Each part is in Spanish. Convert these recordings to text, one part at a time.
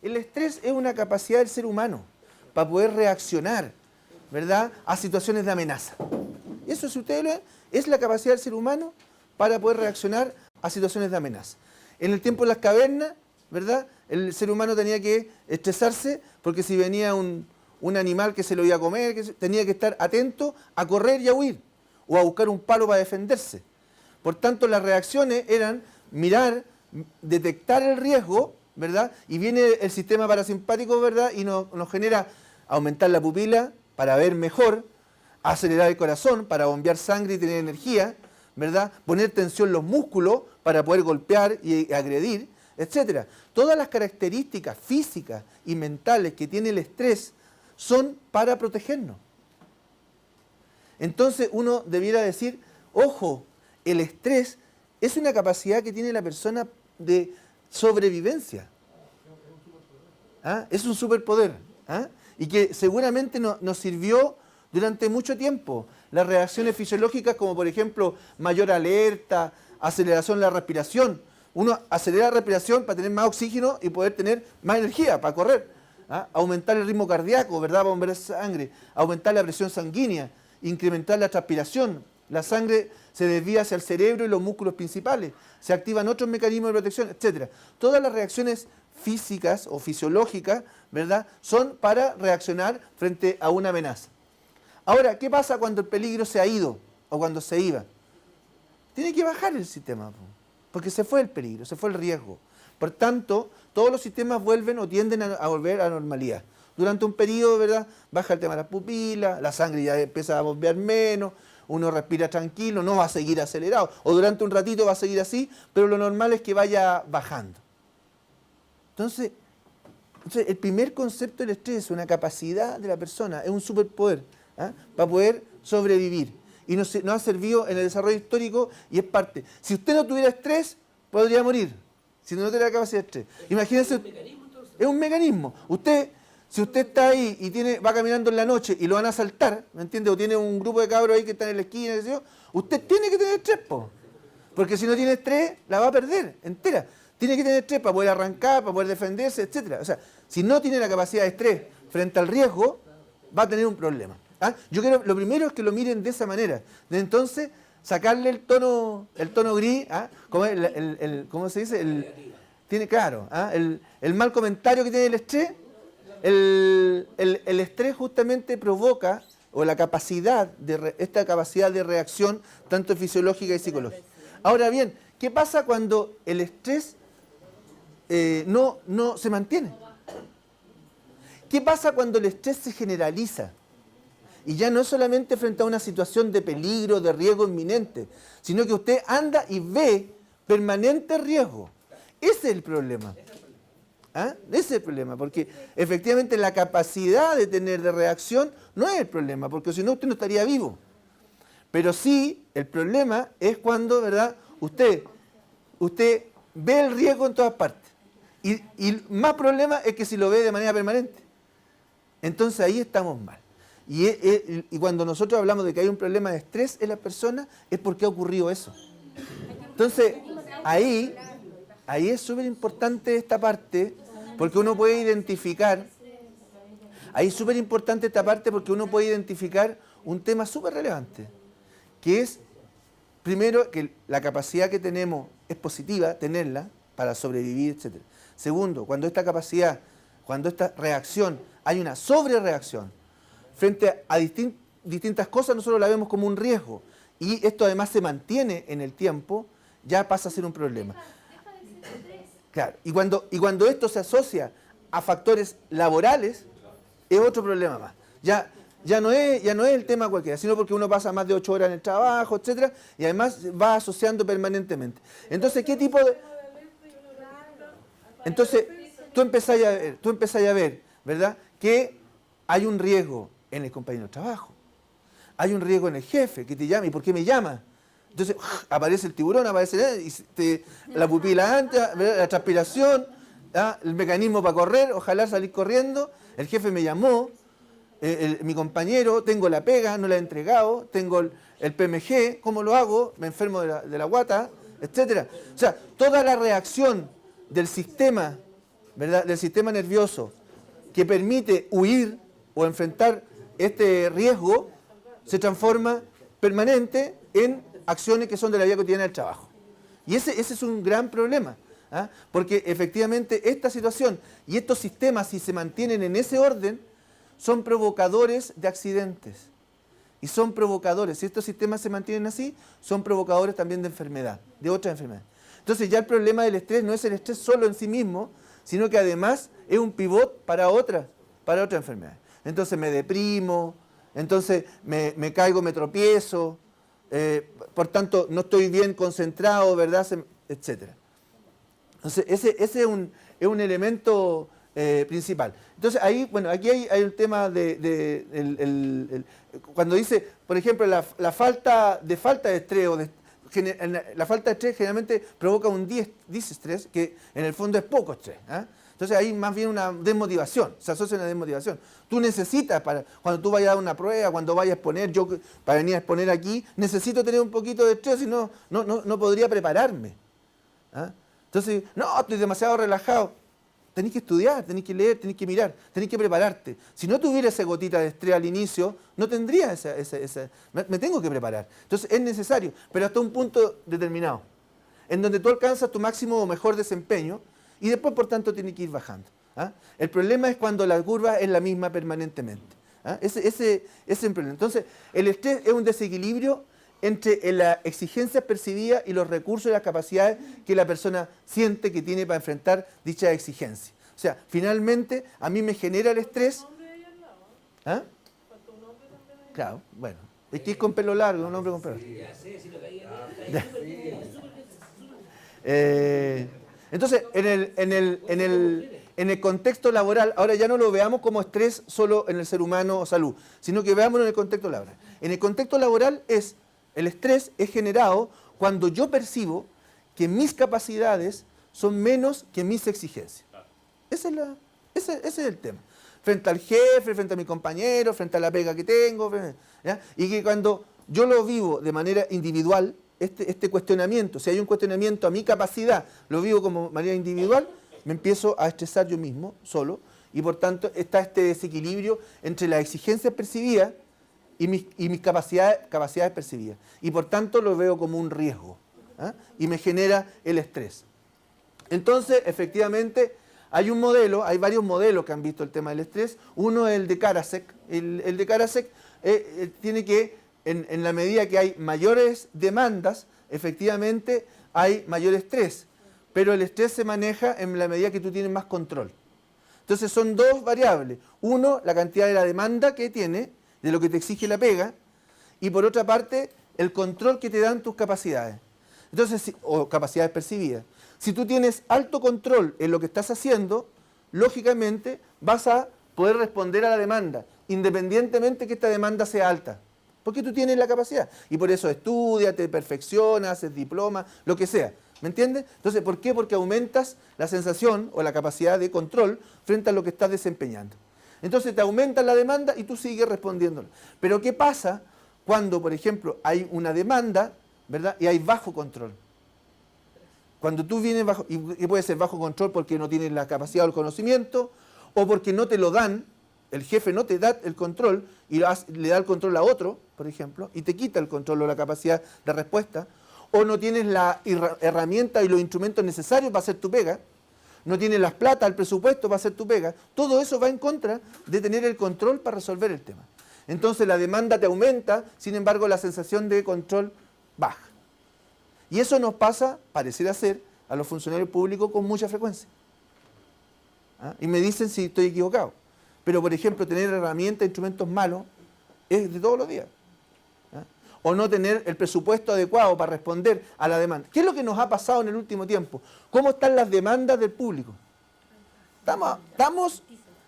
El estrés es una capacidad del ser humano para poder reaccionar, ¿verdad?, a situaciones de amenaza. Eso, si ustedes lo ven, es la capacidad del ser humano para poder reaccionar a situaciones de amenaza. En el tiempo de las cavernas, ¿verdad?, el ser humano tenía que estresarse porque si venía un animal que se lo iba a comer, tenía que estar atento a correr y a huir, o a buscar un palo para defenderse. Por tanto, las reacciones eran mirar, detectar el riesgo, ¿verdad?, y viene el sistema parasimpático, ¿verdad?, y nos genera aumentar la pupila para ver mejor, acelerar el corazón para bombear sangre y tener energía, ¿verdad?, poner tensión en los músculos para poder golpear y agredir, etcétera. Todas las características físicas y mentales que tiene el estrés son para protegernos. Entonces uno debiera decir, ojo, el estrés es una capacidad que tiene la persona de sobrevivencia. ¿Ah? Es un superpoder. ¿Ah? Y que seguramente nos sirvió durante mucho tiempo. Las reacciones fisiológicas como por ejemplo mayor alerta, aceleración de la respiración. Uno acelera la respiración para tener más oxígeno y poder tener más energía para correr. ¿Ah? Aumentar el ritmo cardíaco, ¿verdad?, para bombear sangre. Aumentar la presión sanguínea. Incrementar la transpiración. La sangre se desvía hacia el cerebro y los músculos principales. Se activan otros mecanismos de protección, etc. Todas las reacciones físicas o fisiológicas, ¿verdad?, son para reaccionar frente a una amenaza. Ahora, ¿qué pasa cuando el peligro se ha ido o cuando se iba? Tiene que bajar el sistema, porque se fue el peligro, se fue el riesgo. Por tanto, todos los sistemas vuelven o tienden a volver a la normalidad. Durante un periodo, ¿verdad?, baja el tema de las pupilas, la sangre ya empieza a bombear menos, uno respira tranquilo, no va a seguir acelerado, o durante un ratito va a seguir así, pero lo normal es que vaya bajando. Entonces, el primer concepto del estrés es una capacidad de la persona, es un superpoder, ¿ah?, para poder sobrevivir. Y nos ha servido en el desarrollo histórico y es parte. Si usted no tuviera estrés, podría morir, si no tuviera capacidad de estrés. Imagínense, es un mecanismo. Si usted está ahí y va caminando en la noche y lo van a asaltar, ¿me entiende? O tiene un grupo de cabros ahí que están en la esquina, qué sé yo, usted tiene que tener estrés, porque si no tiene estrés, la va a perder entera. Tiene que tener estrés para poder arrancar, para poder defenderse, etc. O sea, si no tiene la capacidad de estrés frente al riesgo, va a tener un problema. ¿Ah? Yo quiero, lo primero es que lo miren de esa manera. De entonces, sacarle el tono gris, ¿ah?, ¿cómo se dice? Tiene claro, ¿ah?, el mal comentario que tiene el estrés. El estrés justamente provoca, o esta capacidad de reacción, tanto fisiológica y psicológica. Ahora bien, ¿qué pasa cuando el estrés no se mantiene? ¿Qué pasa cuando el estrés se generaliza? Y ya no es solamente frente a una situación de peligro, de riesgo inminente, sino que usted anda y ve permanente riesgo. Ese es el problema. ¿Ah? Ese es el problema, porque efectivamente la capacidad de tener de reacción no es el problema, porque si no usted no estaría vivo. Pero sí, el problema es cuando, ¿verdad?, usted ve el riesgo en todas partes. Y más problema es que si lo ve de manera permanente. Entonces ahí estamos mal. Y cuando nosotros hablamos de que hay un problema de estrés en las personas, es porque ha ocurrido eso. Entonces, ahí es súper importante esta parte, porque uno puede identificar, un tema súper relevante, que es, primero, que la capacidad que tenemos es positiva, tenerla, para sobrevivir, etc. Segundo, cuando esta reacción, hay una sobrereacción, frente a distintas cosas, nosotros la vemos como un riesgo, y esto además se mantiene en el tiempo, ya pasa a ser un problema. Claro, y cuando esto se asocia a factores laborales, es otro problema más. Ya no es el tema cualquiera, sino porque uno pasa más de 8 horas en el trabajo, etcétera, y además va asociando permanentemente. Entonces, ¿qué tipo de...? Entonces, tú empezás a ver, ¿verdad?, que hay un riesgo en el compañero de trabajo. Hay un riesgo en el jefe que te llama. ¿Y por qué me llama? Entonces, aparece el tiburón, la pupila antes, la transpiración, ¿ah?, el mecanismo para correr, ojalá salir corriendo. El jefe me llamó, mi compañero, tengo la pega, no la he entregado, tengo el PMG, ¿cómo lo hago? Me enfermo de la guata, etc. O sea, toda la reacción del sistema, ¿verdad?, del sistema nervioso que permite huir o enfrentar este riesgo se transforma permanente en acciones que son de la vida cotidiana del trabajo. Y ese es un gran problema, ¿ah? Porque efectivamente esta situación y estos sistemas, si se mantienen en ese orden, son provocadores de accidentes. Y son provocadores, si estos sistemas se mantienen así, son provocadores también de enfermedad, de otras enfermedades. Entonces ya el problema del estrés no es el estrés solo en sí mismo, sino que además es un pivot para otra enfermedad. Entonces me deprimo, entonces me caigo, me tropiezo, por tanto no estoy bien concentrado, ¿verdad?, etcétera. Entonces ese es un elemento principal. Entonces ahí, bueno, aquí hay un tema cuando dice, por ejemplo, la falta de estrés o la falta de estrés generalmente provoca un disestrés, que en el fondo es poco estrés, ¿eh? Entonces hay más bien una desmotivación, se asocia a una desmotivación. Tú necesitas, cuando tú vayas a dar una prueba, cuando vayas a exponer, yo para venir a exponer aquí, necesito tener un poquito de estrés, si no podría prepararme, ¿eh? Entonces, no, estoy demasiado relajado. Tenés que estudiar, tenés que leer, tenés que mirar, tenés que prepararte. Si no tuviera esa gotita de estrés al inicio, no tendría me tengo que preparar. Entonces es necesario, pero hasta un punto determinado, en donde tú alcanzas tu máximo o mejor desempeño y después, por tanto, tienes que ir bajando, ¿ah? El problema es cuando la curva es la misma permanentemente, ¿ah? Ese es el problema. Entonces, el estrés es un desequilibrio entre la exigencia percibida y los recursos y las capacidades que la persona siente que tiene para enfrentar dicha exigencia. O sea, finalmente, a mí me genera el estrés. ¿Ah? Claro, bueno. Es que es con pelo largo, un hombre con pelo largo. Entonces, en el contexto laboral, ahora ya no lo veamos como estrés solo en el ser humano o salud, sino que veámoslo en el contexto laboral. En el contexto laboral el estrés es generado cuando yo percibo que mis capacidades son menos que mis exigencias. Ese es el tema. Frente al jefe, frente a mi compañero, frente a la pega que tengo, ¿ya? Y que cuando yo lo vivo de manera individual, este cuestionamiento, si hay un cuestionamiento a mi capacidad, lo vivo como manera individual, me empiezo a estresar yo mismo, solo, y por tanto está este desequilibrio entre las exigencias percibidas y mis capacidades percibidas. Y por tanto lo veo como un riesgo, ¿ah? Y me genera el estrés. Entonces, efectivamente, hay varios modelos que han visto el tema del estrés. Uno es el de Karasek. El de Karasek tiene que, en la medida que hay mayores demandas, efectivamente hay mayor estrés. Pero el estrés se maneja en la medida que tú tienes más control. Entonces son dos variables. Uno, la cantidad de la demanda que tiene, de lo que te exige la pega, y por otra parte, el control que te dan tus capacidades. Entonces, o capacidades percibidas. Si tú tienes alto control en lo que estás haciendo, lógicamente vas a poder responder a la demanda, independientemente que esta demanda sea alta, porque tú tienes la capacidad. Y por eso estudias, te perfeccionas, haces diploma, lo que sea. ¿Me entiendes? Entonces, ¿por qué? Porque aumentas la sensación o la capacidad de control frente a lo que estás desempeñando. Entonces te aumentan la demanda y tú sigues respondiéndola. Pero ¿qué pasa cuando, por ejemplo, hay una demanda, ¿verdad?, y hay bajo control? Cuando tú vienes bajo, y puede ser bajo control porque no tienes la capacidad o el conocimiento, o porque no te lo dan, el jefe no te da el control y le da el control a otro, por ejemplo, y te quita el control o la capacidad de respuesta, o no tienes la herramienta y los instrumentos necesarios para hacer tu pega, no tienes las plata, el presupuesto para hacer tu pega, todo eso va en contra de tener el control para resolver el tema. Entonces la demanda te aumenta, sin embargo la sensación de control baja. Y eso nos pasa, pareciera ser, a los funcionarios públicos con mucha frecuencia. ¿Ah? Y me dicen si estoy equivocado. Pero, por ejemplo, tener herramientas, instrumentos malos, es de todos los días. ¿Ah? O no tener el presupuesto adecuado para responder a la demanda. ¿Qué es lo que nos ha pasado en el último tiempo? ¿Cómo están las demandas del público? Estamos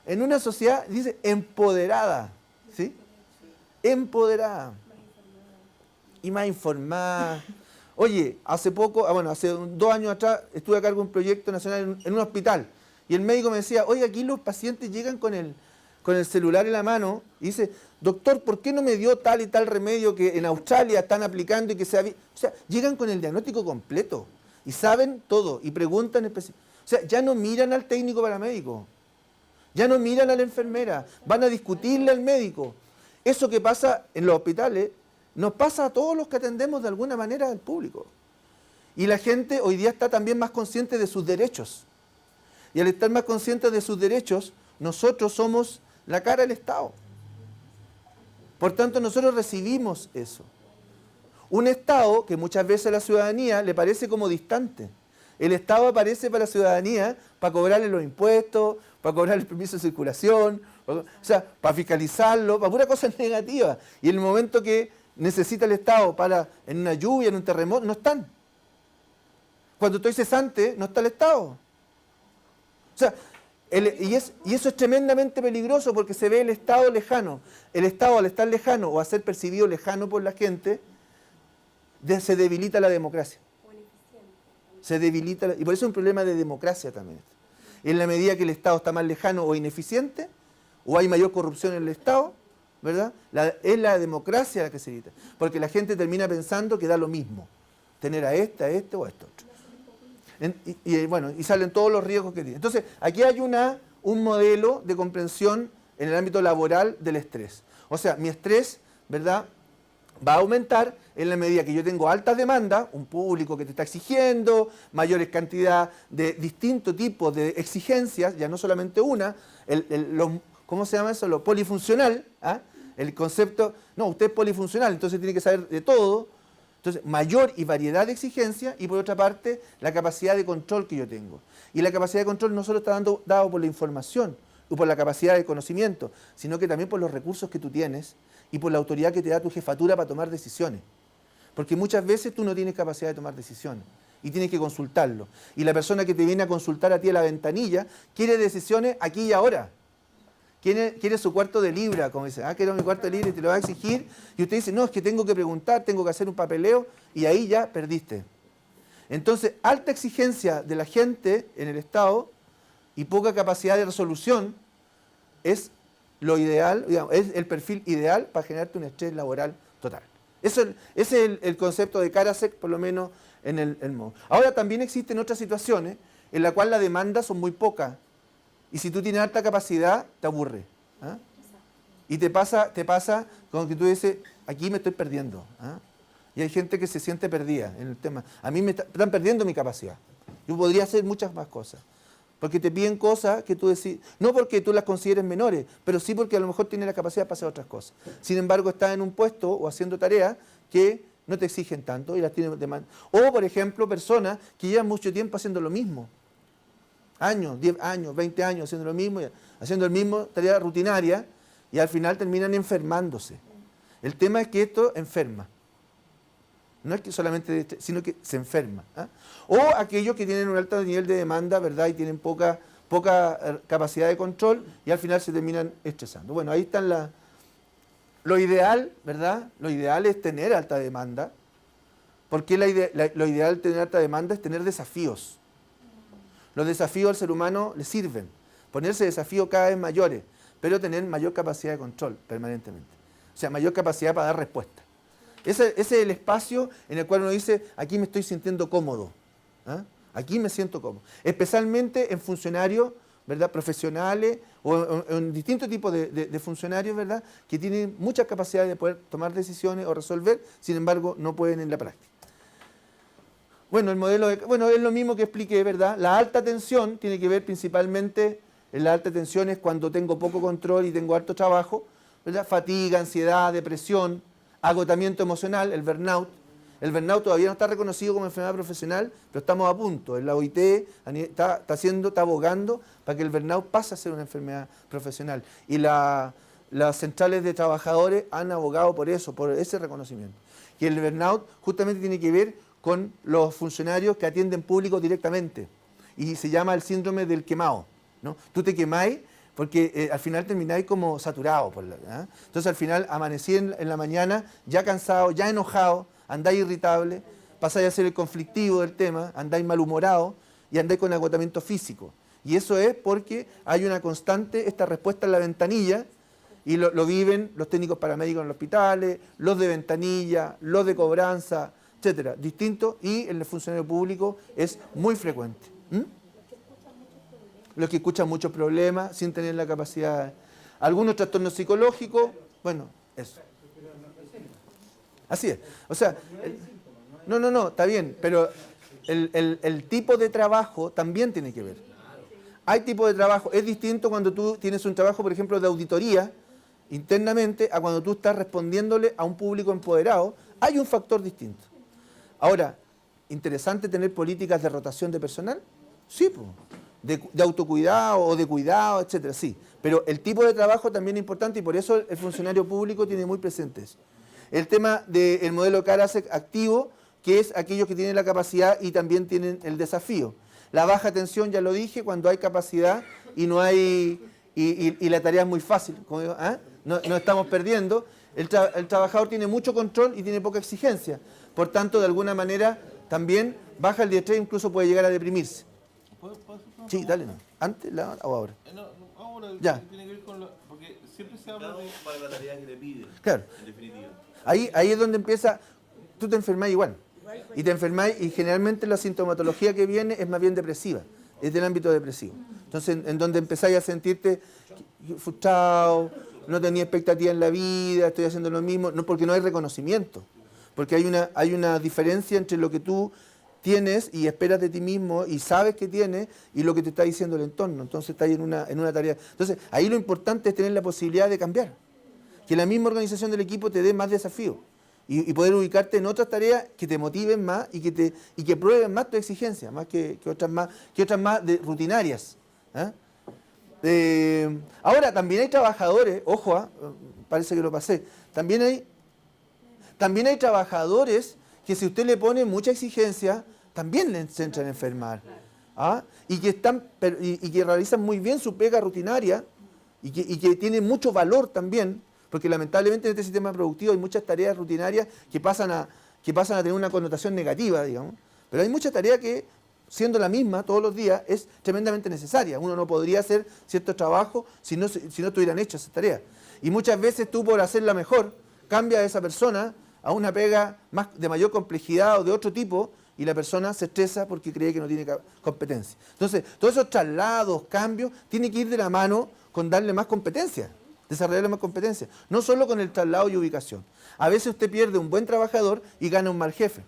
en una sociedad, dice, empoderada. ¿Sí? Empoderada. Y más informada. Oye, hace 2 años atrás estuve a cargo de un proyecto nacional en un hospital y el médico me decía, oye, aquí los pacientes llegan con el celular en la mano y dice, doctor, ¿por qué no me dio tal y tal remedio que en Australia están aplicando y que sea bien? O sea, llegan con el diagnóstico completo y saben todo y preguntan específicamente. O sea, ya no miran al técnico paramédico, ya no miran a la enfermera, van a discutirle al médico. Eso que pasa en los hospitales nos pasa a todos los que atendemos de alguna manera al público. Y la gente hoy día está también más consciente de sus derechos. Y al estar más consciente de sus derechos, nosotros somos la cara del Estado. Por tanto, nosotros recibimos eso. Un Estado que muchas veces a la ciudadanía le parece como distante. El Estado aparece para la ciudadanía para cobrarle los impuestos, para cobrarle el permiso de circulación, o sea, para fiscalizarlo, para pura cosa negativa. Y en el momento que necesita el Estado para, en una lluvia, en un terremoto, no están. Cuando estoy cesante, no está el Estado. O sea, y eso es tremendamente peligroso porque se ve el Estado lejano. El Estado, al estar lejano o a ser percibido lejano por la gente, se debilita la democracia. Se debilita, y por eso es un problema de democracia también. En la medida que el Estado está más lejano o ineficiente, o hay mayor corrupción en el Estado, ¿verdad? Es la democracia la que se evita. Porque la gente termina pensando que da lo mismo. Tener a este o a este otro. Y salen todos los riesgos que tiene. Entonces, aquí hay un modelo de comprensión en el ámbito laboral del estrés. O sea, mi estrés, ¿verdad?, va a aumentar en la medida que yo tengo altas demandas, un público que te está exigiendo, mayores cantidades de distintos tipos de exigencias, ya no solamente una, ¿cómo se llama eso? Lo polifuncional, ¿ah? El concepto, no, usted es polifuncional, entonces tiene que saber de todo. Entonces, mayor y variedad de exigencias y por otra parte, la capacidad de control que yo tengo. Y la capacidad de control no solo está dado por la información o por la capacidad de conocimiento, sino que también por los recursos que tú tienes y por la autoridad que te da tu jefatura para tomar decisiones. Porque muchas veces tú no tienes capacidad de tomar decisiones y tienes que consultarlo. Y la persona que te viene a consultar a ti a la ventanilla quiere decisiones aquí y ahora. Quiere su cuarto de libra, como dice, quiero mi cuarto de libra y te lo va a exigir. Y usted dice, no, es que tengo que preguntar, tengo que hacer un papeleo y ahí ya perdiste. Entonces, alta exigencia de la gente en el Estado y poca capacidad de resolución es lo ideal, digamos, es el perfil ideal para generarte un estrés laboral total. Ese es el concepto de Karasek, por lo menos en el modo. Ahora también existen otras situaciones en las cuales las demandas son muy pocas. Y si tú tienes alta capacidad, te aburre. ¿Ah? Y te pasa como que tú dices, aquí me estoy perdiendo. ¿Ah? Y hay gente que se siente perdida en el tema. A mí me están perdiendo mi capacidad. Yo podría hacer muchas más cosas. Porque te piden cosas que tú decís, no porque tú las consideres menores, pero sí porque a lo mejor tienes la capacidad para hacer otras cosas. Sin embargo, estás en un puesto o haciendo tareas que no te exigen tanto y las tienes demanda. O, por ejemplo, personas que llevan mucho tiempo haciendo lo mismo. Años, 10 años, 20 años haciendo lo mismo, haciendo el mismo tarea rutinaria y al final terminan enfermándose. El tema es que esto enferma. No es que solamente, sino que se enferma. ¿Ah? O aquellos que tienen un alto nivel de demanda, ¿verdad? Y tienen poca capacidad de control y al final se terminan estresando. Bueno, ahí están lo ideal, ¿verdad? Lo ideal es tener alta demanda. Porque lo ideal de tener alta demanda es tener desafíos. Los desafíos al ser humano le sirven. Ponerse desafíos cada vez mayores, pero tener mayor capacidad de control permanentemente. O sea, mayor capacidad para dar respuesta. Ese es el espacio en el cual uno dice, aquí me estoy sintiendo cómodo. ¿Ah? Aquí me siento cómodo. Especialmente en funcionarios, ¿verdad?, profesionales o en distintos tipos de funcionarios, ¿verdad?, que tienen mucha capacidad de poder tomar decisiones o resolver, sin embargo, no pueden en la práctica. Bueno, el modelo es lo mismo que expliqué, ¿verdad? La alta tensión tiene que ver principalmente, en la alta tensión es cuando tengo poco control y tengo harto trabajo, ¿verdad? Fatiga, ansiedad, depresión, agotamiento emocional, el burnout. El burnout todavía no está reconocido como enfermedad profesional, pero estamos a punto. La OIT está abogando para que el burnout pase a ser una enfermedad profesional. Y las centrales de trabajadores han abogado por eso, por ese reconocimiento. Y el burnout justamente tiene que ver con los funcionarios que atienden público directamente. Y se llama el síndrome del quemado, ¿no? Tú te quemáis porque al final termináis como saturado. ¿Ah? Entonces al final amanecí en la mañana ya cansado, ya enojado, andáis irritable, pasáis a ser el conflictivo del tema, andáis malhumorado y andáis con agotamiento físico. Y eso es porque hay una constante, esta respuesta en la ventanilla, y lo viven los técnicos paramédicos en los hospitales, los de ventanilla, los de cobranza, etcétera, distinto, y en el funcionario público es muy frecuente. ¿Mm? los que escuchan muchos problemas sin tener la capacidad. Algunos trastornos psicológicos, bueno, eso. Así es. O sea, no, está bien, pero el tipo de trabajo también tiene que ver. Hay tipo de trabajo, es distinto cuando tú tienes un trabajo, por ejemplo, de auditoría internamente, a cuando tú estás respondiéndole a un público empoderado. Hay un factor distinto. Ahora, ¿interesante tener políticas de rotación de personal? Sí, pues. De autocuidado o de cuidado, etcétera, sí. Pero el tipo de trabajo también es importante y por eso el funcionario público tiene muy presente eso. El tema del modelo Carasec activo, que es aquellos que tienen la capacidad y también tienen el desafío. La baja tensión, ya lo dije, cuando hay capacidad y no hay y la tarea es muy fácil, como digo, no estamos perdiendo. El trabajador tiene mucho control y tiene poca exigencia. Por tanto, de alguna manera, también baja el estrés, incluso puede llegar a deprimirse. Sí, dale, no. ¿Antes o ahora? No, ahora ya. Tiene que ver con porque siempre se habla de para la tarea que le piden. Claro. En definitiva. Ahí es donde empieza, tú te enfermas igual. Y te enfermas y generalmente la sintomatología que viene es más bien depresiva, es del ámbito depresivo. Entonces, en donde empezáis a sentirte frustrado, no tenía expectativa en la vida, estoy haciendo lo mismo, no, porque no hay reconocimiento. Porque hay una diferencia entre lo que tú tienes y esperas de ti mismo y sabes que tienes y lo que te está diciendo el entorno. Entonces estás en una tarea. Entonces ahí lo importante es tener la posibilidad de cambiar. Que la misma organización del equipo te dé más desafíos y poder ubicarte en otras tareas que te motiven más y que prueben más tu exigencia, más que otras más rutinarias. Ahora, también hay trabajadores, ojo, parece que lo pasé, también hay trabajadores que si usted le pone mucha exigencia, también se entran a enfermar. Y que realizan muy bien su pega rutinaria y que tienen mucho valor también, porque lamentablemente en este sistema productivo hay muchas tareas rutinarias que pasan a tener una connotación negativa, digamos. Pero hay muchas tareas que, siendo la misma todos los días, es tremendamente necesaria. Uno no podría hacer ciertos trabajos si no estuvieran hechas esas tareas. Y muchas veces tú, por hacerla mejor, cambias a esa persona a una pega de mayor complejidad o de otro tipo, y la persona se estresa porque cree que no tiene competencia. Entonces, todos esos traslados, cambios, tienen que ir de la mano con darle más competencia, desarrollarle más competencia. No solo con el traslado y ubicación. A veces usted pierde un buen trabajador y gana un mal jefe.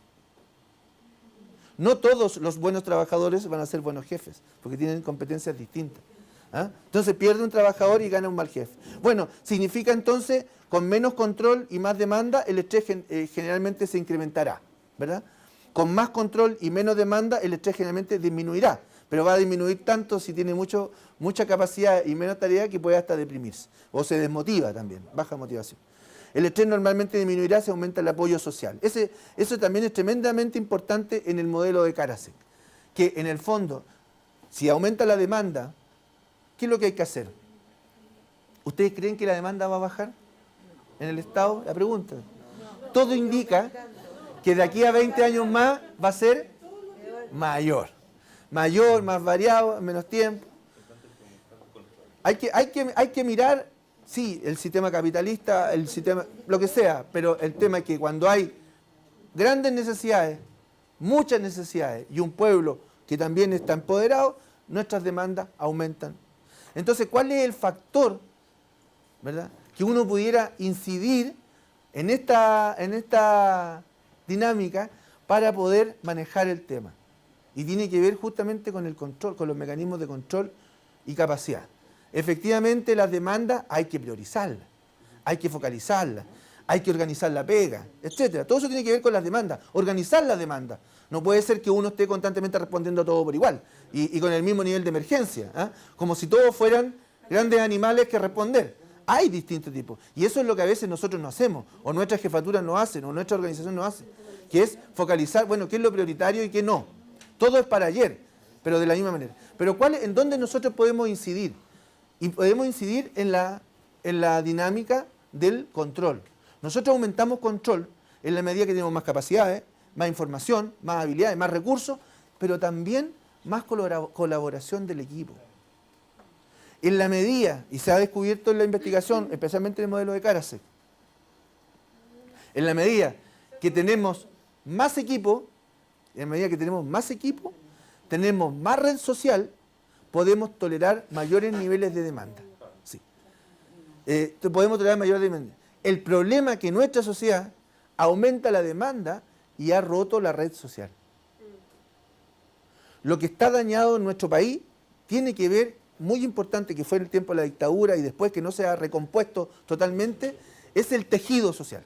No todos los buenos trabajadores van a ser buenos jefes, porque tienen competencias distintas. Entonces pierde un trabajador y gana un mal jefe. Bueno, significa entonces, con menos control y más demanda, el estrés generalmente se incrementará, ¿verdad? Con más control y menos demanda, el estrés generalmente disminuirá, pero va a disminuir tanto si tiene mucha capacidad y menos tarea que puede hasta deprimirse, o se desmotiva también, baja motivación. El estrés normalmente disminuirá si aumenta el apoyo social. Eso también es tremendamente importante en el modelo de Carasec, que en el fondo, si aumenta la demanda, ¿qué es lo que hay que hacer? ¿Ustedes creen que la demanda va a bajar en el Estado? La pregunta. Todo indica que de aquí a 20 años más va a ser mayor. Mayor, más variado, menos tiempo. Hay que mirar, sí, el sistema capitalista, el sistema, lo que sea, pero el tema es que cuando hay grandes necesidades, muchas necesidades, y un pueblo que también está empoderado, nuestras demandas aumentan. Entonces, ¿cuál es el factor, verdad, que uno pudiera incidir en esta dinámica para poder manejar el tema? Y tiene que ver justamente con el control, con los mecanismos de control y capacidad. Efectivamente, las demandas hay que priorizarlas, hay que focalizarlas, hay que organizar la pega, etcétera. Todo eso tiene que ver con las demandas, organizar las demandas. No puede ser que uno esté constantemente respondiendo a todo por igual y con el mismo nivel de emergencia, como si todos fueran grandes animales que responder. Hay distintos tipos y eso es lo que a veces nosotros no hacemos, o nuestras jefaturas no hacen, o nuestra organización no hace, que es focalizar, bueno, qué es lo prioritario y qué no. Todo es para ayer, pero de la misma manera. Pero ¿en dónde nosotros podemos incidir? Y podemos incidir en la dinámica del control. Nosotros aumentamos control en la medida que tenemos más capacidades, más información, más habilidades, más recursos, pero también más colaboración del equipo. En la medida, y se ha descubierto en la investigación, especialmente en el modelo de Carasec, en la medida que tenemos más equipo, tenemos más red social, podemos tolerar mayores niveles de demanda. Sí. Podemos tolerar mayores demandas. El problema es que nuestra sociedad aumenta la demanda y ha roto la red social. Lo que está dañado en nuestro país tiene que ver, muy importante, que fue en el tiempo de la dictadura y después que no se ha recompuesto totalmente, es el tejido social,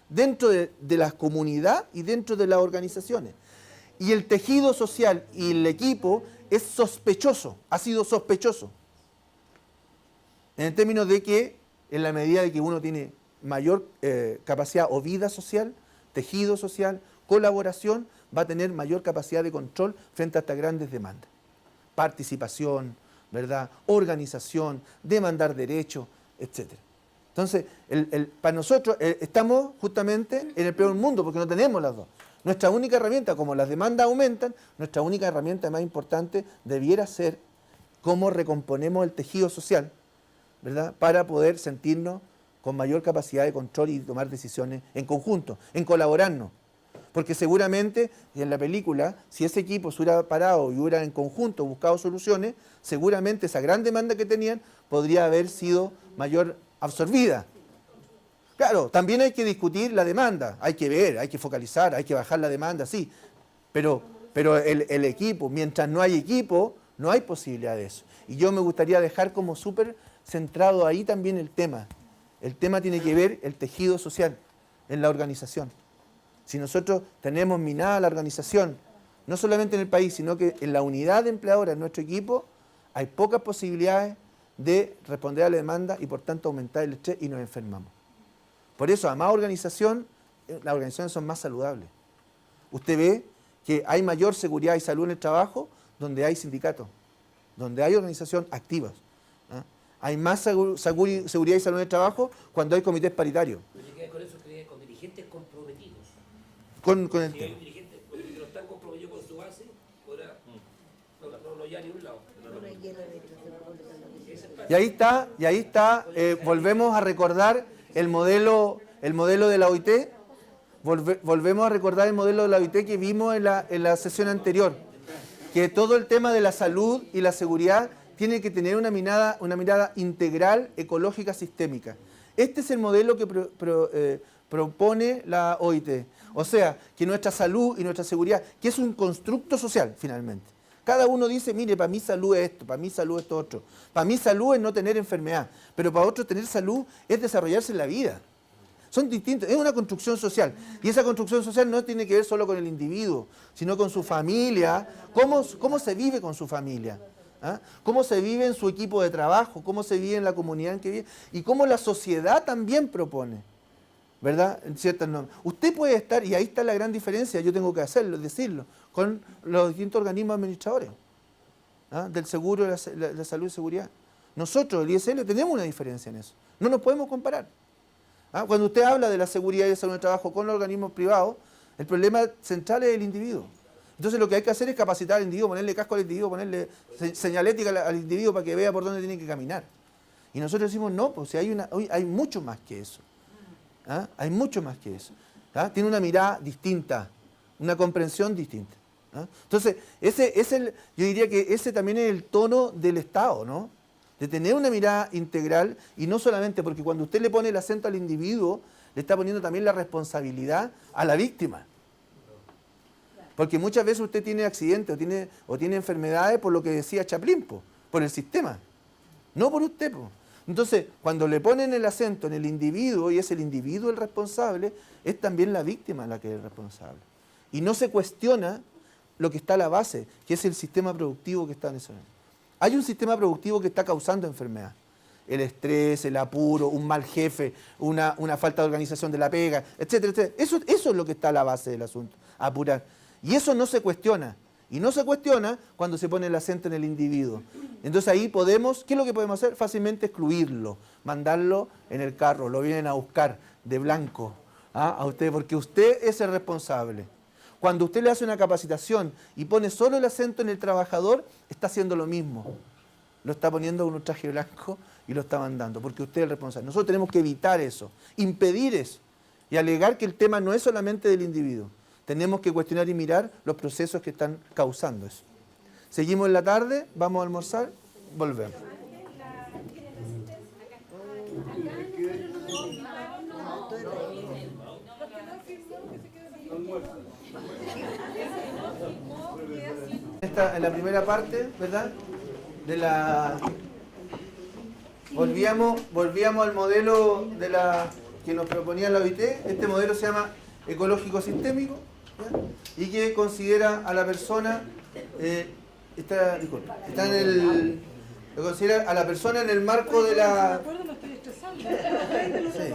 dentro de la comunidad y dentro de las organizaciones. Y el tejido social y el equipo es sospechoso, ha sido sospechoso. En el término de que, en la medida de que uno tiene mayor capacidad o vida social, tejido social, colaboración, va a tener mayor capacidad de control frente a estas grandes demandas. Participación, ¿verdad? Organización, demandar derechos, etc. Entonces, para nosotros estamos justamente en el peor mundo porque no tenemos las dos. Nuestra única herramienta, como las demandas aumentan, nuestra única herramienta más importante debiera ser cómo recomponemos el tejido social, ¿verdad? Para poder sentirnos con mayor capacidad de control y tomar decisiones en conjunto, en colaborarnos. Porque seguramente en la película, si ese equipo se hubiera parado y hubiera en conjunto buscado soluciones, seguramente esa gran demanda que tenían podría haber sido mayor absorbida. Claro, también hay que discutir la demanda, hay que ver, hay que focalizar, hay que bajar la demanda, sí. Pero el equipo, mientras no hay equipo, no hay posibilidad de eso. Y yo me gustaría dejar como súper centrado ahí también el tema. El tema tiene que ver el tejido social en la organización. Si nosotros tenemos minada la organización, no solamente en el país, sino que en la unidad de empleadores, en nuestro equipo, hay pocas posibilidades de responder a la demanda y por tanto aumentar el estrés y nos enfermamos. Por eso, a más organización, las organizaciones son más saludables. Usted ve que hay mayor seguridad y salud en el trabajo donde hay sindicatos, donde hay organización activas. ¿Ah? Hay más seguridad y salud en el trabajo cuando hay comités paritarios. Con eso que con dirigentes comprometidos. Con el si tema. hay un dirigente que no está comprometido con su base, podrá no lleva a ningún lado. Y ahí está, volvemos a recordar el modelo de la OIT, volvemos a recordar el modelo de la OIT que vimos en la sesión anterior, que todo el tema de la salud y la seguridad tiene que tener una mirada integral, ecológica, sistémica. Este es el modelo que propone la OIT. O sea, que nuestra salud y nuestra seguridad, que es un constructo social finalmente. Cada uno dice, mire, para mí salud es esto, para mí salud es esto otro. Para mí salud es no tener enfermedad, pero para otros tener salud es desarrollarse en la vida. Son distintos, es una construcción social. Y esa construcción social no tiene que ver solo con el individuo, sino con su familia, cómo se vive con su familia. ¿Ah? Cómo se vive en su equipo de trabajo, cómo se vive en la comunidad en que vive y cómo la sociedad también propone, ¿verdad? En ciertas normas. Usted puede estar, y ahí está la gran diferencia, yo tengo que hacerlo, decirlo, con los distintos organismos administradores, ¿ah? Del seguro, la salud y seguridad. Nosotros, el ISL, tenemos una diferencia en eso. No nos podemos comparar. ¿Ah? Cuando usted habla de la seguridad y la salud de trabajo con los organismos privados, el problema central es el individuo. Entonces lo que hay que hacer es capacitar al individuo, ponerle casco al individuo, ponerle señalética al individuo para que vea por dónde tiene que caminar. Y nosotros decimos, no, pues hay mucho más que eso. ¿Ah? Hay mucho más que eso. ¿Ah? Tiene una mirada distinta, una comprensión distinta. ¿Ah? Entonces, yo diría que ese también es el tono del Estado, ¿no? De tener una mirada integral y no solamente porque cuando usted le pone el acento al individuo, le está poniendo también la responsabilidad a la víctima. Porque muchas veces usted tiene accidentes o tiene enfermedades por lo que decía Chaplin, por el sistema, no por usted. Entonces, cuando le ponen el acento en el individuo y es el individuo el responsable, es también la víctima la que es responsable. Y no se cuestiona lo que está a la base, que es el sistema productivo que está en ese momento. Hay un sistema productivo que está causando enfermedad. El estrés, el apuro, un mal jefe, una falta de organización de la pega, etcétera, etcétera. Eso es lo que está a la base del asunto, apurar. Y eso no se cuestiona. Y no se cuestiona cuando se pone el acento en el individuo. Entonces ahí podemos, ¿qué es lo que podemos hacer? Fácilmente excluirlo, mandarlo en el carro, lo vienen a buscar de blanco a usted, porque usted es el responsable. Cuando usted le hace una capacitación y pone solo el acento en el trabajador, está haciendo lo mismo. Lo está poniendo con un traje blanco y lo está mandando, porque usted es el responsable. Nosotros tenemos que evitar eso, impedir eso y alegar que el tema no es solamente del individuo. Tenemos que cuestionar y mirar los procesos que están causando eso. Seguimos en la tarde, vamos a almorzar, volvemos. En la primera parte, ¿verdad? Volvíamos al modelo que nos proponía la OIT. Este modelo se llama ecológico sistémico, ¿ya? Y que considera a la persona, lo considera a la persona en el marco de la... Sí.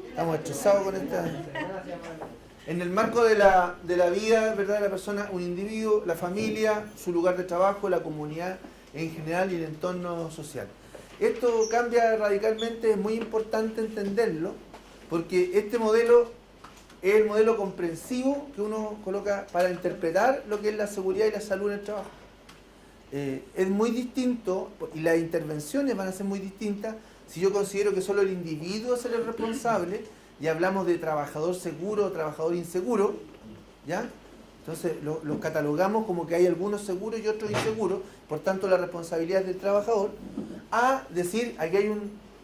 Estamos estresados con esta... En el marco de la vida, ¿verdad?, de la persona, un individuo, la familia, su lugar de trabajo, la comunidad en general y el entorno social. Esto cambia radicalmente, es muy importante entenderlo, porque este modelo es el modelo comprensivo que uno coloca para interpretar lo que es la seguridad y la salud en el trabajo. Es muy distinto, y las intervenciones van a ser muy distintas, si yo considero que solo el individuo es el responsable, y hablamos de trabajador seguro o trabajador inseguro, ¿ya? Entonces los catalogamos como que hay algunos seguros y otros inseguros, por tanto la responsabilidad es del trabajador, a decir, aquí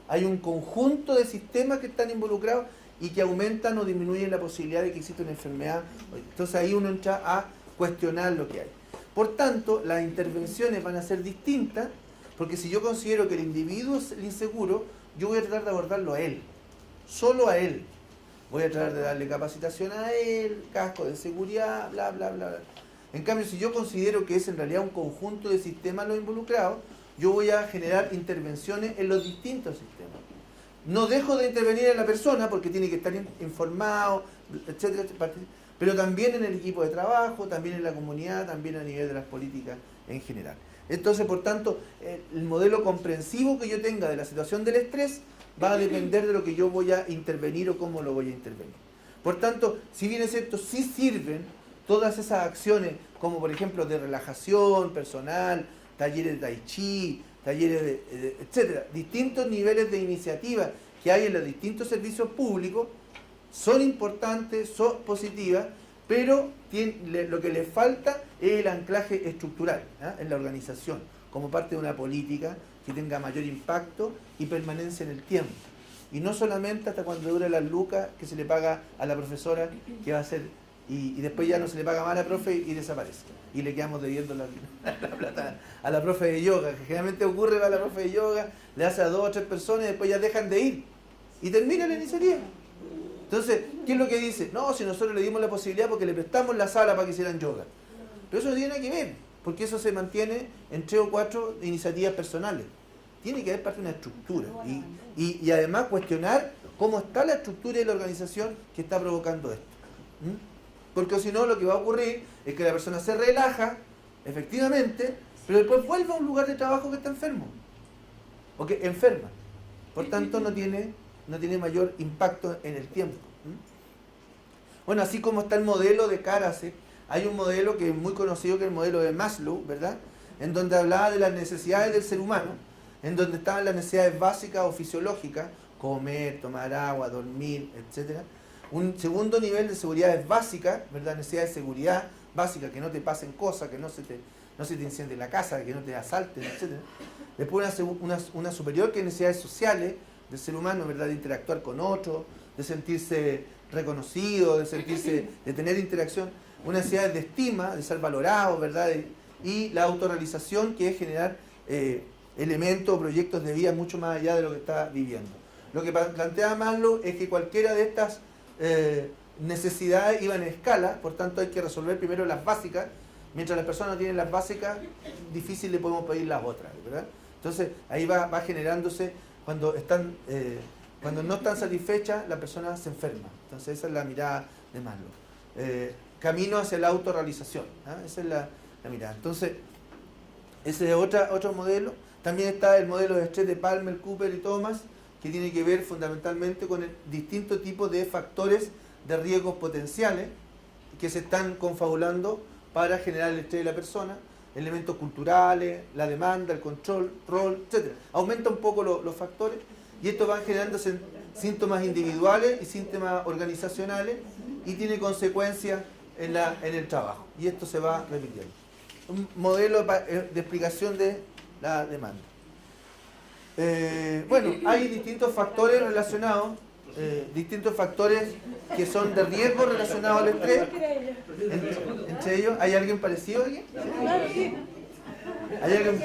hay un conjunto de sistemas que están involucrados y que aumentan o disminuyen la posibilidad de que exista una enfermedad. Entonces ahí uno entra a cuestionar lo que hay. Por tanto, las intervenciones van a ser distintas, porque si yo considero que el individuo es el inseguro, yo voy a tratar de abordarlo a él. Solo a él. Voy a tratar de darle capacitación a él, casco de seguridad, bla, bla, bla, bla. En cambio, si yo considero que es en realidad un conjunto de sistemas los involucrados, yo voy a generar intervenciones en los distintos sistemas. No dejo de intervenir en la persona porque tiene que estar informado, etcétera, pero también en el equipo de trabajo, también en la comunidad, también a nivel de las políticas en general. Entonces, por tanto, el modelo comprensivo que yo tenga de la situación del estrés va a depender de lo que yo voy a intervenir o cómo lo voy a intervenir. Por tanto, si bien es cierto, sí sirven todas esas acciones, como por ejemplo de relajación personal, talleres de tai chi, talleres etcétera, distintos niveles de iniciativa que hay en los distintos servicios públicos, son importantes, son positivas, pero lo que les falta es el anclaje estructural, ¿eh?, en la organización, como parte de una política que tenga mayor impacto y permanencia en el tiempo. Y no solamente hasta cuando dure las lucas que se le paga a la profesora, que va a ser, y después ya no se le paga más a la profe y desaparece. Y le quedamos debiendo la plata a la profe de yoga, que generalmente ocurre para la profe de yoga, le hace a 2 o 3 personas y después ya dejan de ir. Y termina la iniciativa. Entonces, ¿qué es lo que dice? No, si nosotros le dimos la posibilidad porque le prestamos la sala para que hicieran yoga. Pero eso no tiene nada que ver, porque eso se mantiene en 3 o 4 iniciativas personales. Tiene que haber parte de una estructura. Y además cuestionar cómo está la estructura y la organización que está provocando esto. Porque si no, lo que va a ocurrir es que la persona se relaja, efectivamente, pero después vuelve a un lugar de trabajo que está enfermo. O que enferma. Por tanto, no tiene mayor impacto en el tiempo. Bueno, así como está el modelo de Karasek, hay un modelo que es muy conocido, que es el modelo de Maslow, ¿verdad?, en donde hablaba de las necesidades del ser humano, en donde estaban las necesidades básicas o fisiológicas, comer, tomar agua, dormir, etc. Un segundo nivel de seguridades básicas, ¿verdad?, necesidades de seguridad básica, que no te pasen cosas, que no se te incendie la casa, que no te asalten, etc. Después una superior, que es necesidades sociales del ser humano, ¿verdad?, de interactuar con otros, de sentirse reconocido, de tener interacción, una necesidad de estima, de ser valorado, ¿verdad?, y la autorrealización, que es generar elementos o proyectos de vida mucho más allá de lo que está viviendo. Lo que plantea Maslow es que cualquiera de estas necesidades iban en escala, por tanto hay que resolver primero las básicas. Mientras las personas no tienen las básicas, difícil le podemos pedir las otras, ¿verdad? Entonces ahí va generándose, cuando no están satisfechas, la persona se enferma. Entonces esa es la mirada de Maslow. Camino hacia la autorrealización, ¿eh? Esa es la mirada. Entonces, ese es otro modelo. También está el modelo de estrés de Palmer, Cooper y Thomas, que tiene que ver fundamentalmente con el distinto tipo de factores de riesgos potenciales que se están confabulando para generar el estrés de la persona, elementos culturales, la demanda, el control, rol, etc. Aumenta un poco los factores y esto va generando síntomas individuales y síntomas organizacionales y tiene consecuencias en el trabajo. Y esto se va repitiendo. un modelo de explicación de la demanda. Bueno, hay distintos factores relacionados, distintos factores que son de riesgo relacionados al estrés. Entre ellos, ¿hay alguien parecido aquí? ¿Hay alguien?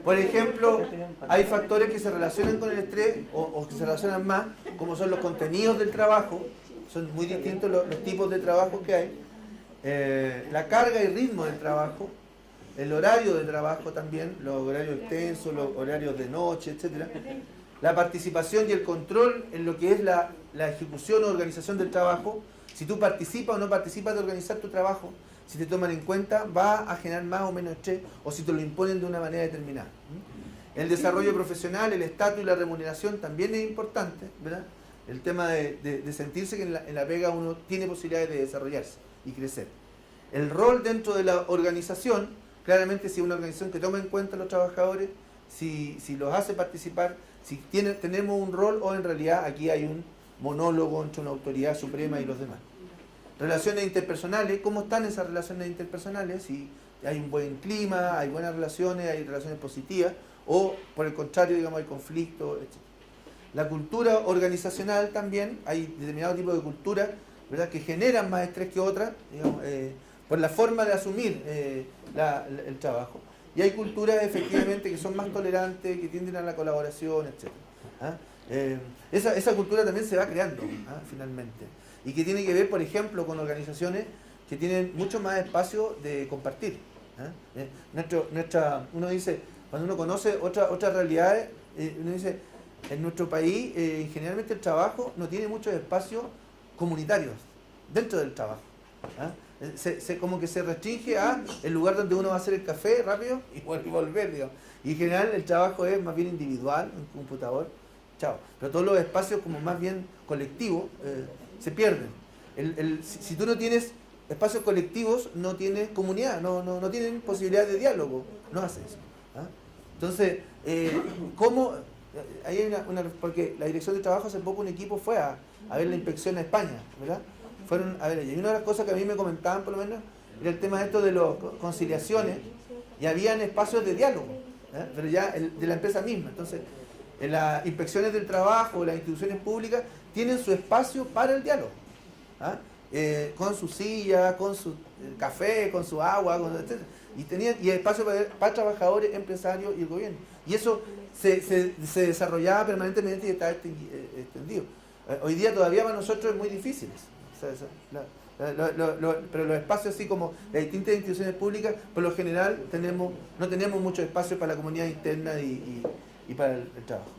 Por ejemplo, hay factores que se relacionan con el estrés o que se relacionan más, como son los contenidos del trabajo. Son muy distintos los tipos de trabajo que hay. La carga y ritmo del trabajo, el horario de trabajo también, los horarios extensos, los horarios de noche, etcétera. La participación y el control en lo que es la ejecución o organización del trabajo. Si tú participas o no participas de organizar tu trabajo, si te toman en cuenta, va a generar más o menos estrés, o si te lo imponen de una manera determinada. El desarrollo profesional, el estatus y la remuneración también es importante, ¿verdad? El tema de sentirse que en la pega uno tiene posibilidades de desarrollarse y crecer. El rol dentro de la organización, claramente si es una organización que toma en cuenta a los trabajadores, si los hace participar, si tenemos un rol o en realidad aquí hay un monólogo entre una autoridad suprema y los demás. Relaciones interpersonales, ¿cómo están esas relaciones interpersonales? Si hay un buen clima, hay buenas relaciones, hay relaciones positivas, o por el contrario, digamos, hay conflictos, etc. La cultura organizacional también, hay determinados tipos de culturas, ¿verdad?, que generan más estrés que otras, digamos, por la forma de asumir el trabajo. Y hay culturas efectivamente que son más tolerantes, que tienden a la colaboración, etc. Esa cultura también se va creando, finalmente. Y que tiene que ver, por ejemplo, con organizaciones que tienen mucho más espacio de compartir. Uno dice, cuando uno conoce otras realidades, uno dice, en nuestro país, generalmente el trabajo no tiene muchos espacios comunitarios dentro del trabajo. Como que se restringe a el lugar donde uno va a hacer el café rápido y volver, digamos. Y en general el trabajo es más bien individual, en computador, chao. Pero todos los espacios como más bien colectivos se pierden. Si tú no tienes espacios colectivos, no tienes comunidad, no tienen posibilidad de diálogo, no haces eso. Entonces, ¿cómo? Ahí hay porque la Dirección de Trabajo hace poco un equipo fue a ver la inspección a España, ¿verdad? Fueron a ver, y una de las cosas que a mí me comentaban por lo menos era el tema de esto de las conciliaciones, y habían espacios de diálogo, pero ya de la empresa misma. Entonces, en las inspecciones del trabajo, las instituciones públicas tienen su espacio para el diálogo, con su silla, con su café, con su agua, etc. Y espacio para trabajadores, empresarios y el gobierno. Y eso se desarrollaba permanentemente y está extendido. Hoy día todavía para nosotros es muy difícil eso. Pero los espacios así como las distintas instituciones públicas, por lo general no tenemos mucho espacio para la comunidad interna y para el trabajo.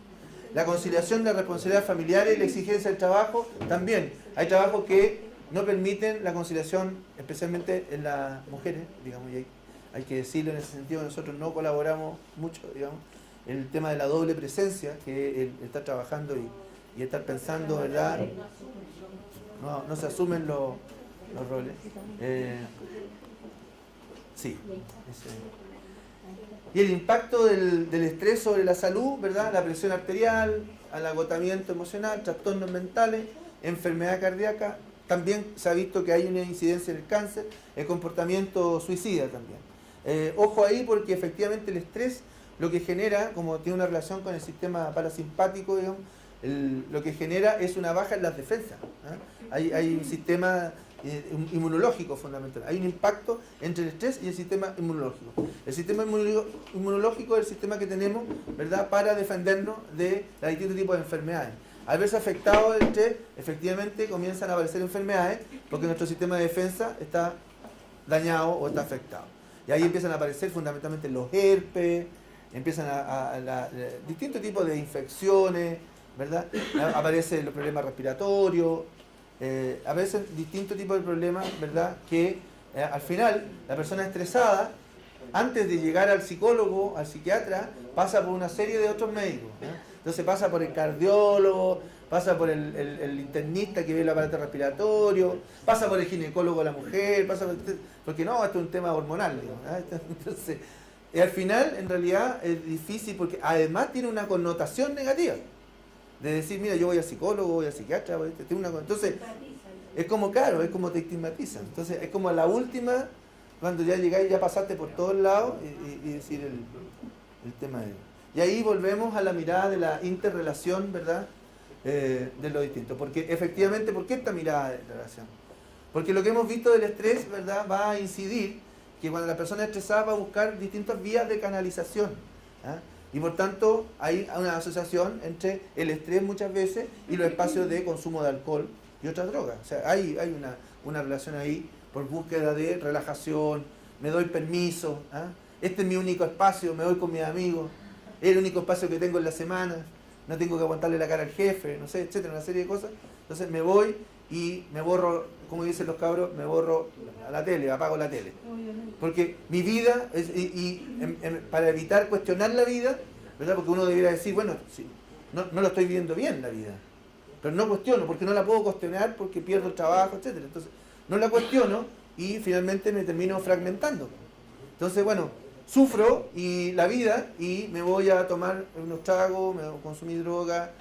La conciliación de la responsabilidad familiar y la exigencia del trabajo, también. Hay trabajos que no permiten la conciliación, especialmente en las mujeres, digamos, y hay que decirlo en ese sentido, nosotros no colaboramos mucho, digamos, en el tema de la doble presencia, que es el estar trabajando y estar pensando, ¿verdad? No se asumen los roles. Sí. Y el impacto del estrés sobre la salud, ¿verdad? La presión arterial, el agotamiento emocional, trastornos mentales, enfermedad cardíaca. También se ha visto que hay una incidencia en el cáncer, el comportamiento suicida también. Ojo ahí porque efectivamente el estrés lo que genera, como tiene una relación con el sistema parasimpático, digamos, lo que genera es una baja en las defensas. Hay un sistema inmunológico fundamental. Hay un impacto entre el estrés y el sistema inmunológico. El sistema inmunológico es el sistema que tenemos, ¿verdad?, para defendernos de los distintos tipos de enfermedades. Al verse afectado el estrés, efectivamente comienzan a aparecer enfermedades porque nuestro sistema de defensa está dañado o está afectado. Y ahí empiezan a aparecer fundamentalmente los herpes, empiezan distintos tipos de infecciones, ¿verdad? Aparecen los problemas respiratorios, aparecen distintos tipos de problemas, ¿verdad? Que al final la persona estresada, antes de llegar al psicólogo, al psiquiatra, pasa por una serie de otros médicos. Entonces pasa por el cardiólogo, pasa por el internista que ve el aparato respiratorio, pasa por el ginecólogo de la mujer, porque no, esto es un tema hormonal, digamos, entonces, al final en realidad es difícil porque además tiene una connotación negativa de decir, mira, yo voy al psicólogo, voy al psiquiatra, entonces es como, claro, es como te estigmatizan. Entonces es como la última cuando ya llegáis, ya pasaste por todos lados y decir el tema de... Y ahí volvemos a la mirada de la interrelación, ¿verdad? De lo distinto. Porque efectivamente, ¿por qué esta mirada de relación? Porque lo que hemos visto del estrés, ¿verdad? Va a incidir que cuando la persona es estresada va a buscar distintas vías de canalización. ¿Ah? Y por tanto hay una asociación entre el estrés muchas veces y los espacios de consumo de alcohol y otras drogas. O sea, hay una relación ahí por búsqueda de relajación, me doy permiso, ¿ah? Este es mi único espacio, me voy con mis amigos, es el único espacio que tengo en la semana, no tengo que aguantarle la cara al jefe, no sé, etcétera, una serie de cosas. Entonces me voy y me borro, como dicen los cabros, me borro a la tele, apago la tele. Porque mi vida, para evitar cuestionar la vida, ¿verdad? Porque uno debería decir, bueno, sí, no lo estoy viviendo bien la vida, pero no cuestiono, porque no la puedo cuestionar porque pierdo el trabajo, etcétera. Entonces, no la cuestiono y finalmente me termino fragmentando. Entonces, bueno, sufro y la vida y me voy a tomar unos tragos, me voy a consumir droga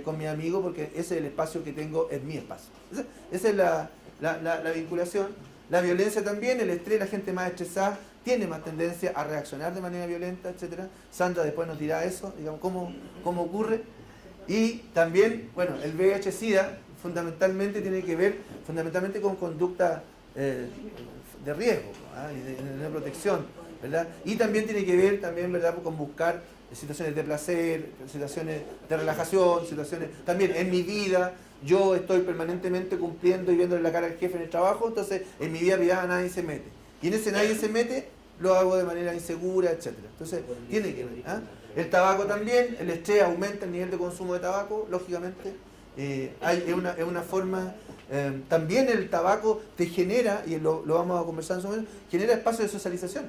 con mi amigo porque ese es el espacio que tengo, es mi espacio. Esa es la vinculación. La violencia también, el estrés, la gente más estresada tiene más tendencia a reaccionar de manera violenta, etcétera. Sandra después nos dirá eso, digamos, cómo ocurre. Y también, bueno, el VIH-Sida fundamentalmente tiene que ver fundamentalmente con conducta de riesgo, ¿ah? Y de protección, ¿verdad? Y también tiene que ver también, ¿verdad?, con buscar situaciones de placer, situaciones de relajación, situaciones también en mi vida. Yo estoy permanentemente cumpliendo y viéndole la cara al jefe en el trabajo, entonces en mi vida privada nadie se mete. Y en ese nadie se mete, lo hago de manera insegura, etcétera. Entonces, tiene que ver. ¿Ah? El tabaco también, el estrés aumenta el nivel de consumo de tabaco, lógicamente. Es una forma... también el tabaco te genera, y lo vamos a conversar en su momento, genera espacio de socialización.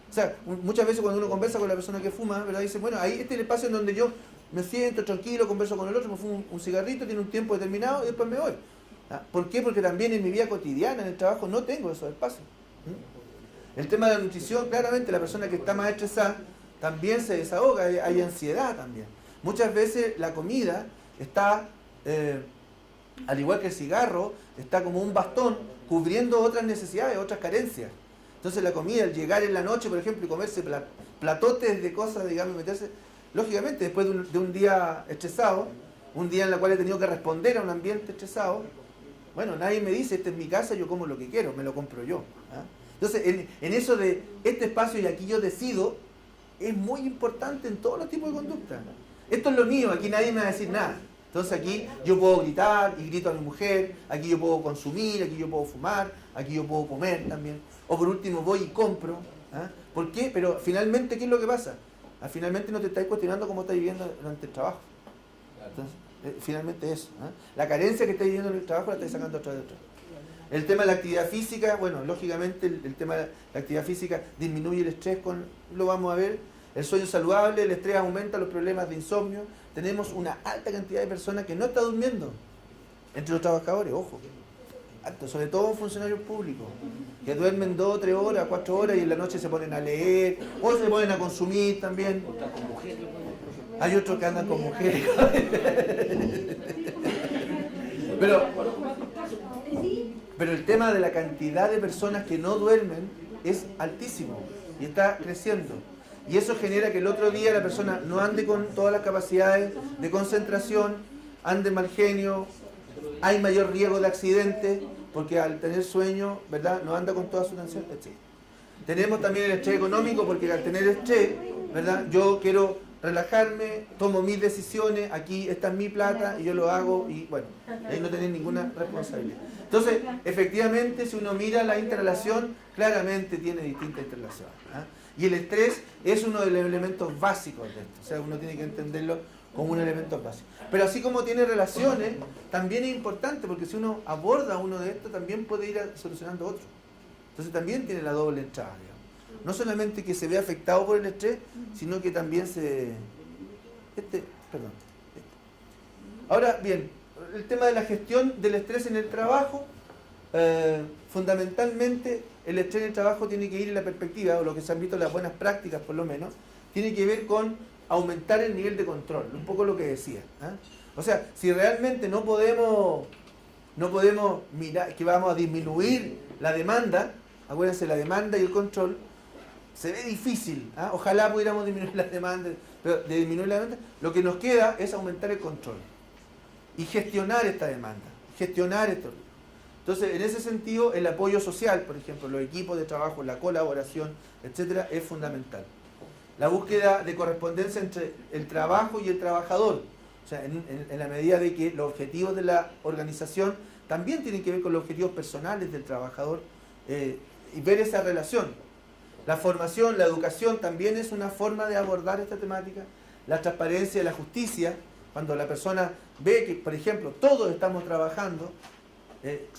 O sea, muchas veces cuando uno conversa con la persona que fuma, ¿verdad? Dice, bueno, ahí este es el espacio en donde yo me siento tranquilo, converso con el otro, me fumo un cigarrito, tiene un tiempo determinado y después me voy. ¿Ah? ¿Por qué? Porque también en mi vida cotidiana, en el trabajo, no tengo esos espacios. El tema de la nutrición, claramente la persona que está más estresada también se desahoga, hay ansiedad también. Muchas veces la comida está, al igual que el cigarro, está como un bastón cubriendo otras necesidades, otras carencias. Entonces la comida, al llegar en la noche, por ejemplo, y comerse platotes de cosas, digamos, meterse, lógicamente después de un día estresado, un día en el cual he tenido que responder a un ambiente estresado, bueno, nadie me dice, esta es mi casa, yo como lo que quiero, me lo compro yo. ¿Ah? Entonces, en eso de este espacio y aquí yo decido, es muy importante en todos los tipos de conducta. Esto es lo mío, aquí nadie me va a decir nada. Entonces aquí yo puedo gritar y grito a mi mujer, aquí yo puedo consumir, aquí yo puedo fumar, aquí yo puedo comer también. O por último voy y compro. ¿Ah? ¿Por qué? Pero finalmente, ¿qué es lo que pasa? Finalmente no te estáis cuestionando cómo estás viviendo durante el trabajo. Entonces, finalmente eso. ¿Ah? La carencia que estás viviendo en el trabajo la estás sacando otra vez de otra. El tema de la actividad física, bueno, lógicamente el tema de la actividad física disminuye el estrés, lo vamos a ver. El sueño saludable, el estrés aumenta los problemas de insomnio. Tenemos una alta cantidad de personas que no está durmiendo. Entre los trabajadores, ojo. Alto, sobre todo funcionarios públicos, que duermen 2, 3 horas, 4 horas y en la noche se ponen a leer, o se ponen a consumir también. Hay otros que andan con mujeres. Pero el tema de la cantidad de personas que no duermen es altísimo y está creciendo. Y eso genera que el otro día la persona no ande con todas las capacidades de concentración, ande mal genio, hay mayor riesgo de accidente, porque al tener sueño, ¿verdad?, no anda con toda su atención, etc. Tenemos también el estrés económico, porque al tener estrés, ¿verdad?, yo quiero relajarme, tomo mis decisiones, aquí está mi plata y yo lo hago y bueno, ahí no tener ninguna responsabilidad. Entonces, efectivamente, si uno mira la interrelación, claramente tiene distintas interrelaciones. ¿Ah? Y el estrés es uno de los elementos básicos de esto, o sea, uno tiene que entenderlo como un elemento básico. Pero así como tiene relaciones, también es importante, porque si uno aborda uno de estos, también puede ir solucionando otro. Entonces también tiene la doble entrada, digamos. No solamente que se ve afectado por el estrés, sino que también Ahora, bien, el tema de la gestión del estrés en el trabajo, fundamentalmente el estrés en el trabajo tiene que ir en la perspectiva, o lo que se han visto las buenas prácticas por lo menos, tiene que ver con aumentar el nivel de control, un poco lo que decía. ¿Eh? O sea, si realmente no podemos mirar que vamos a disminuir la demanda, acuérdense, la demanda y el control, se ve difícil. ¿Ah? Ojalá pudiéramos disminuir las demandas, pero de disminuir la demanda, lo que nos queda es aumentar el control y gestionar esta demanda, gestionar esto. Entonces, en ese sentido, el apoyo social, por ejemplo, los equipos de trabajo, la colaboración, etcétera, es fundamental. La búsqueda de correspondencia entre el trabajo y el trabajador, o sea, en la medida de que los objetivos de la organización también tienen que ver con los objetivos personales del trabajador, y ver esa relación. La formación, la educación también es una forma de abordar esta temática. La transparencia y la justicia, cuando la persona ve que, por ejemplo, todos estamos trabajando,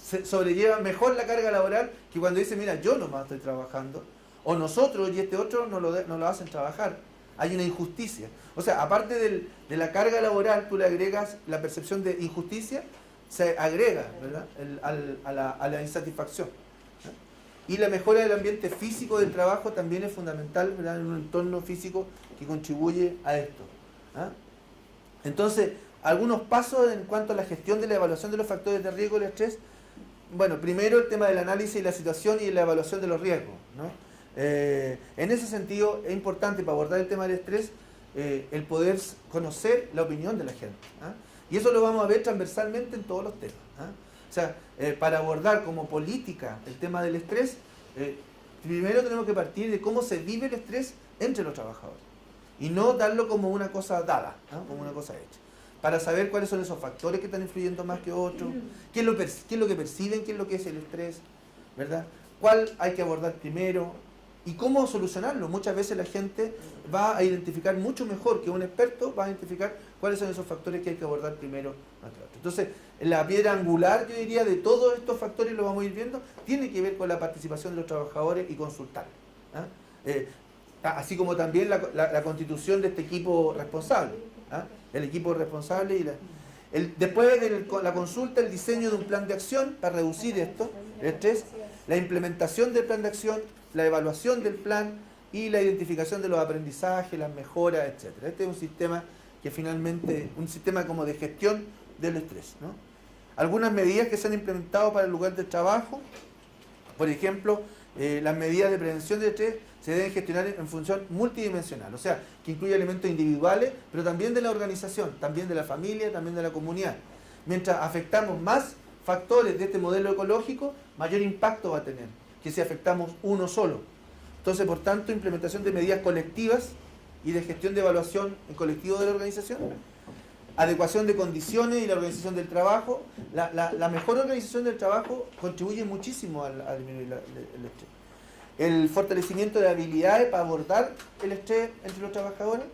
se sobrelleva mejor la carga laboral que cuando dice, mira, yo nomás estoy trabajando, o nosotros y este otro no lo hacen trabajar. Hay una injusticia. O sea, aparte de la carga laboral, tú le agregas la percepción de injusticia, se agrega, ¿verdad?, a la insatisfacción. Y la mejora del ambiente físico del trabajo también es fundamental, ¿verdad?, en un entorno físico que contribuye a esto. ¿Ah? Entonces, algunos pasos en cuanto a la gestión de la evaluación de los factores de riesgo del estrés. Bueno, primero el tema del análisis de la situación y la evaluación de los riesgos, ¿no? En ese sentido, es importante para abordar el tema del estrés el poder conocer la opinión de la gente. ¿Ah? Y eso lo vamos a ver transversalmente en todos los temas. ¿Ah? O sea, para abordar como política el tema del estrés, primero tenemos que partir de cómo se vive el estrés entre los trabajadores y no darlo como una cosa dada, ¿no?, como una cosa hecha. Para saber cuáles son esos factores que están influyendo más que otros, qué es lo que perciben, qué es lo que es el estrés, ¿verdad? ¿Cuál hay que abordar primero? ¿Y cómo solucionarlo? Muchas veces la gente va a identificar mucho mejor que un experto, va a identificar cuáles son esos factores que hay que abordar primero más que otros. Entonces, la piedra angular, yo diría, de todos estos factores, lo vamos a ir viendo, tiene que ver con la participación de los trabajadores y consultar. ¿Ah? Así como también la constitución de este equipo responsable. ¿Ah? El equipo responsable y después de la consulta, el diseño de un plan de acción para reducir esto, el estrés, la implementación del plan de acción, la evaluación del plan y la identificación de los aprendizajes, las mejoras, etc. Este es un sistema que finalmente, un sistema como de gestión del estrés, ¿no? Algunas medidas que se han implementado para el lugar de trabajo, por ejemplo, las medidas de prevención del estrés se deben gestionar en función multidimensional, o sea, que incluye elementos individuales, pero también de la organización, también de la familia, también de la comunidad. Mientras afectamos más factores de este modelo ecológico, mayor impacto va a tener que si afectamos uno solo. Entonces, por tanto, implementación de medidas colectivas y de gestión de evaluación en colectivo de la organización, adecuación de condiciones y la organización del trabajo. La mejor organización del trabajo contribuye muchísimo a disminuir el estrés. El fortalecimiento de habilidades para abordar el estrés entre los trabajadores,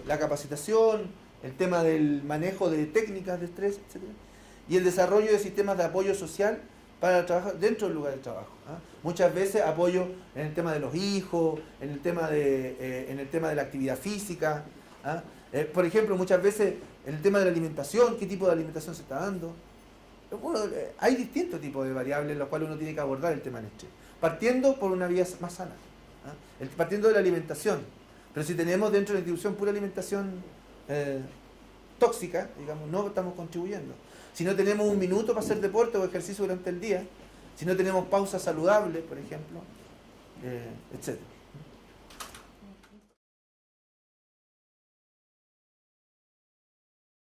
la capacitación, el tema del manejo de técnicas de estrés, etc. Y el desarrollo de sistemas de apoyo social para el trabajo dentro del lugar de trabajo. ¿Ah? Muchas veces apoyo en el tema de los hijos, en el tema de la actividad física. ¿Ah? Por ejemplo, muchas veces en el tema de la alimentación, qué tipo de alimentación se está dando. Bueno, hay distintos tipos de variables en los cuales uno tiene que abordar el tema del estrés. Partiendo por una vía más sana. ¿Ah? Partiendo de la alimentación. Pero si tenemos dentro de la institución pura alimentación tóxica, digamos, no estamos contribuyendo. Si no tenemos un minuto para hacer deporte o ejercicio durante el día, si no tenemos pausas saludables, por ejemplo, etc.